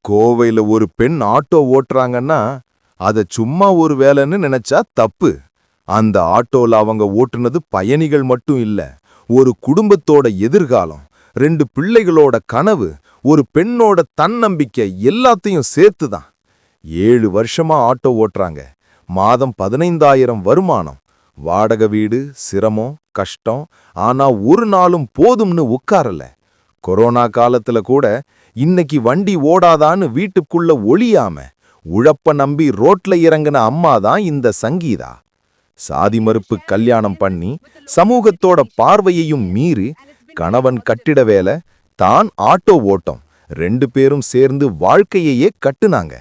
கோவையில ஒரு பெண் ஆட்டோ ஓட்டுறாங்கன்னா அத சும்மா ஒரு வேலைன்னு நினைச்சா தப்பு. அந்த ஆட்டோல அவங்க ஓட்டுனது பயணிகள் மட்டும் இல்ல, ஒரு குடும்பத்தோட எதிர்காலம், 2 பிள்ளைகளோட கனவு, ஒரு பெண்ணோட தன்னம்பிக்கை எல்லாத்தையும் சேர்த்துதான். 7 வருஷமா ஆட்டோ ஓட்டுறாங்க. மாதம் 15,000 வருமானம். வாடகை வீடு, சிரமம், கஷ்டம். ஆனா ஒரு நாளும் போதும்னு உட்காரல. கொரோனா காலத்துல கூட இன்னைக்கு வண்டி ஓடாதான்னு வீட்டுக்குள்ள ஒளியாம உழப்ப நம்பி ரோட்ல இறங்கின அம்மாதான் இந்த சங்கீதா. சாதி மறுப்பு கல்யாணம் பண்ணி சமூகத்தோட பார்வையையும் மீறி கணவன் கட்டிட வேலை, தான் ஆட்டோ ஓட்டம், 2 பேரும் சேர்ந்து வாழ்க்கையையே கட்டுனாங்க.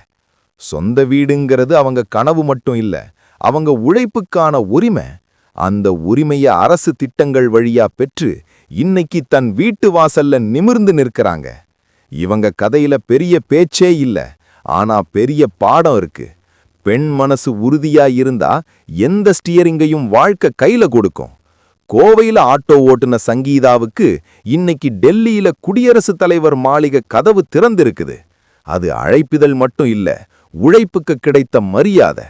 சொந்த வீடுங்கிறது அவங்க கனவு மட்டும் இல்ல, அவங்க உழைப்புக்கான உரிமை. அந்த உரிமைய அரசு திட்டங்கள் வழியா பெற்று இன்னைக்கு தன் வீட்டு வாசல்ல நிமிர்ந்து நிற்கிறாங்க. இவங்க கதையில பெரிய பேச்சே இல்ல, ஆனா பெரிய பாடம் இருக்கு. பெண் மனசு உறுதியா இருந்தா எந்த ஸ்டியரிங்கையும் வாழ்க்கை கையில கொடுக்கும். கோவையில ஆட்டோ ஓட்டுன சங்கீதாவுக்கு இன்னைக்கு டெல்லியில குடியரசுத் தலைவர் மாளிகை கதவு திறந்திருக்குது. அது அழைப்பிதழ் மட்டும் இல்ல, உழைப்புக்கு கிடைத்த மரியாதை.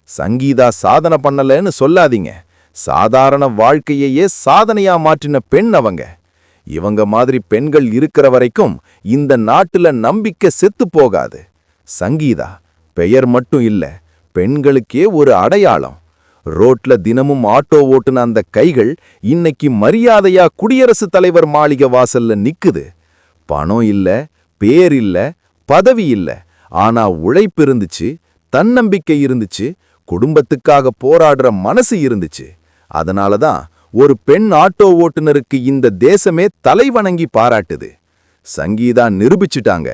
சங்கீதா சாதனை பண்ணலன்னு சொல்லாதீங்க, சாதாரண வாழ்க்கையையே சாதனையா மாற்றின பெண் அவங்க. இவங்க மாதிரி பெண்கள் இருக்கிற வரைக்கும் இந்த நாட்டுல நம்பிக்கை செத்து போகாது. சங்கீதா பெயர் மட்டும் இல்ல, பெண்களுக்கே ஒரு அடையாளம். ரோட்ல தினமும் ஆட்டோ ஓட்டுன அந்த கைகள் இன்னைக்கு மரியாதையா குடியரசுத் தலைவர் மாளிகை வாசல்ல நிக்குது. பணம் இல்ல, பேர் இல்ல, பதவி இல்ல, ஆனா உழைப்பு இருந்துச்சு, தன்னம்பிக்கை இருந்துச்சு, குடும்பத்துக்காக போராடுற மனசு இருந்துச்சு. அதனாலதான் ஒரு பெண் ஆட்டோ ஓட்டுநருக்கு இந்த தேசமே தலைவணங்கி பாராட்டுது. சங்கீதா நிரூபிச்சுட்டாங்க,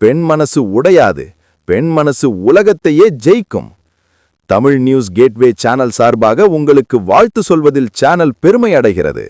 பெண் மனசு உடையாது, பெண் மனசு உலகத்தையே ஜெயிக்கும். தமிழ் நியூஸ் கேட்வே சேனல் சார்பாக உங்களுக்கு வாழ்த்து சொல்வதில் சேனல் பெருமை அடைகிறது.